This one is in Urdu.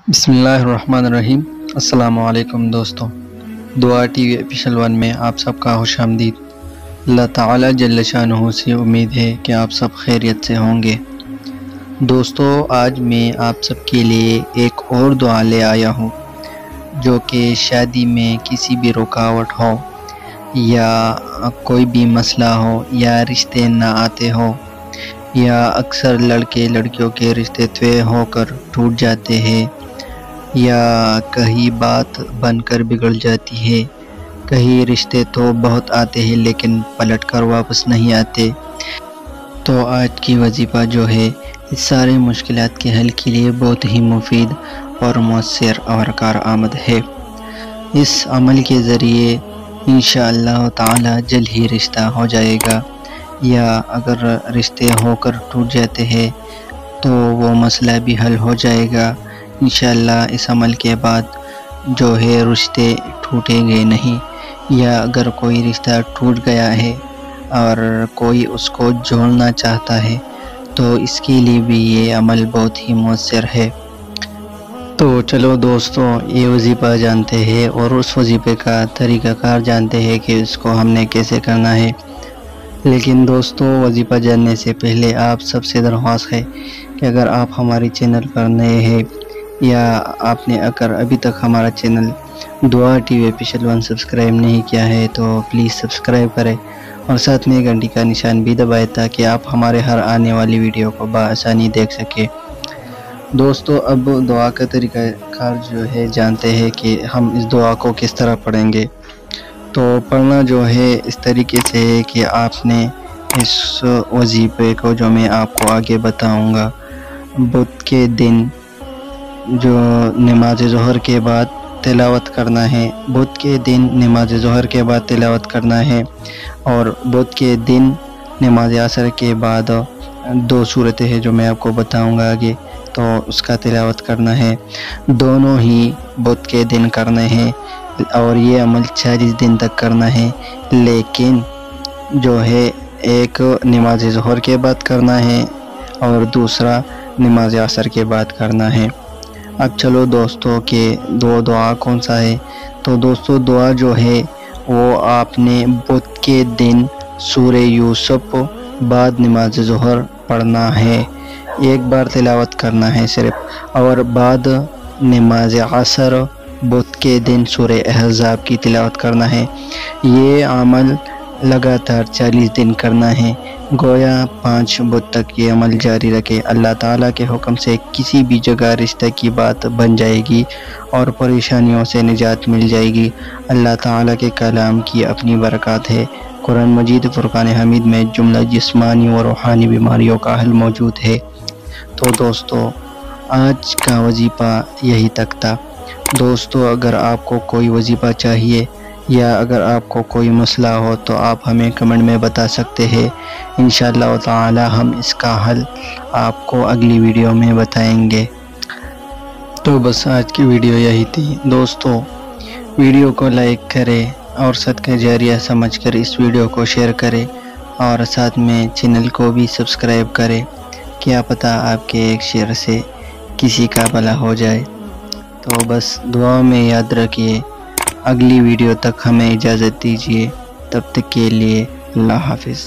بسم اللہ الرحمن الرحیم۔ السلام علیکم دوستوں، دعا ٹی وی آفیشیل 1 میں آپ سب کا خوش آمدید۔ اللہ تعالیٰ جل شانہ سے امید ہے کہ آپ سب خیریت سے ہوں گے۔ دوستو، آج میں آپ سب کے لیے ایک اور دعا لے آیا ہوں، جو کہ شادی میں کسی بھی رکاوٹ ہو یا کوئی بھی مسئلہ ہو یا رشتے نہ آتے ہو یا اکثر لڑکے لڑکیوں کے رشتے طے ہو کر ٹوٹ جاتے ہیں یا کہیں بات بن کر بگڑ جاتی ہے، کہیں رشتے تو بہت آتے ہیں لیکن پلٹ کر واپس نہیں آتے، تو آج کی وظیفہ جو ہے اس سارے مشکلات کے حل کے لیے بہت ہی مفید اور مؤثر اور کارآمد ہے۔ اس عمل کے ذریعے انشاءاللہ تعالی جلد ہی رشتہ ہو جائے گا، یا اگر رشتے ہو کر ٹوٹ جاتے ہیں تو وہ مسئلہ بھی حل ہو جائے گا۔ انشاءاللہ اس عمل کے بعد جو ہے رشتے ٹوٹیں گے نہیں، یا اگر کوئی رشتہ ٹوٹ گیا ہے اور کوئی اس کو جوڑنا چاہتا ہے تو اس کے لیے بھی یہ عمل بہت ہی مؤثر ہے۔ تو چلو دوستو، یہ وظیفہ جانتے ہیں اور اس وظیفے کا طریقہ کار جانتے ہیں کہ اس کو ہم نے کیسے کرنا ہے۔ لیکن دوستو، وظیفہ جاننے سے پہلے آپ سب سے درخواست ہے کہ اگر آپ ہمارے چینل پر نئے ہیں یا آپ نے اگر ابھی تک ہمارا چینل دعا ٹی وی آفیشیل 1 سبسکرائب نہیں کیا ہے تو پلیز سبسکرائب کریں اور ساتھ میں گھنٹی کا نشان بھی دبائیں تاکہ آپ ہمارے ہر آنے والی ویڈیو کو بآسانی دیکھ سکیں۔ دوستو، اب دعا کا طریقہ کار جو ہے جانتے ہیں کہ ہم اس دعا کو کس طرح پڑھیں گے۔ تو پڑھنا جو ہے اس طریقے سے ہے کہ آپ نے اس وظیفے کو جو میں آپ کو آگے بتاؤں گا، بدھ کے دن جو نماز ظہر کے بعد تلاوت کرنا ہے، بدھ کے دن نماز ظہر کے بعد تلاوت کرنا ہے، اور بدھ کے دن نماز عصر کے بعد 2 صورتیں ہیں جو میں آپ کو بتاؤں گا آگے، تو اس کا تلاوت کرنا ہے۔ دونوں ہی بدھ کے دن کرنے ہیں اور یہ عمل 40 دن تک کرنا ہے، لیکن جو ہے ایک نماز ظہر کے بعد کرنا ہے اور دوسرا نماز عصر کے بعد کرنا ہے۔ اب چلو دوستو کہ دعا کون سا ہے۔ تو دوستو، دعا جو ہے وہ آپ نے بدھ کے دن سورہ یوسف بعد نماز ظہر پڑھنا ہے، ایک بار تلاوت کرنا ہے صرف، اور بعد نماز عصر بدھ کے دن سورہ احزاب کی تلاوت کرنا ہے۔ یہ عمل لگاتار 40 دن کرنا ہے، گویا 5 بدھ تک یہ عمل جاری رکھے۔ اللہ تعالیٰ کے حکم سے کسی بھی جگہ رشتہ کی بات بن جائے گی اور پریشانیوں سے نجات مل جائے گی۔ اللہ تعالیٰ کے کلام کی اپنی برکات ہے۔ قرآن مجید فرقان حمید میں جملہ جسمانی و روحانی بیماریوں کا حل موجود ہے۔ تو دوستو، آج کا وظیفہ یہی تک تھا۔ دوستو، اگر آپ کو کوئی وظیفہ چاہیے یا اگر آپ کو کوئی مسئلہ ہو تو آپ ہمیں کمنٹ میں بتا سکتے ہیں، انشاءاللہ تعالی ہم اس کا حل آپ کو اگلی ویڈیو میں بتائیں گے۔ تو بس آج کی ویڈیو یہی تھی۔ دوستو، ویڈیو کو لائک کریں اور صدقہ جاریہ سمجھ کر اس ویڈیو کو شیئر کریں اور ساتھ میں چینل کو بھی سبسکرائب کریں، کیا پتہ آپ کے ایک شیئر سے کسی کا بھلا ہو جائے۔ تو بس دعا میں یاد رکھیے۔ اگلی ویڈیو تک ہمیں اجازت دیجیے، تب تک کے لیے اللہ حافظ۔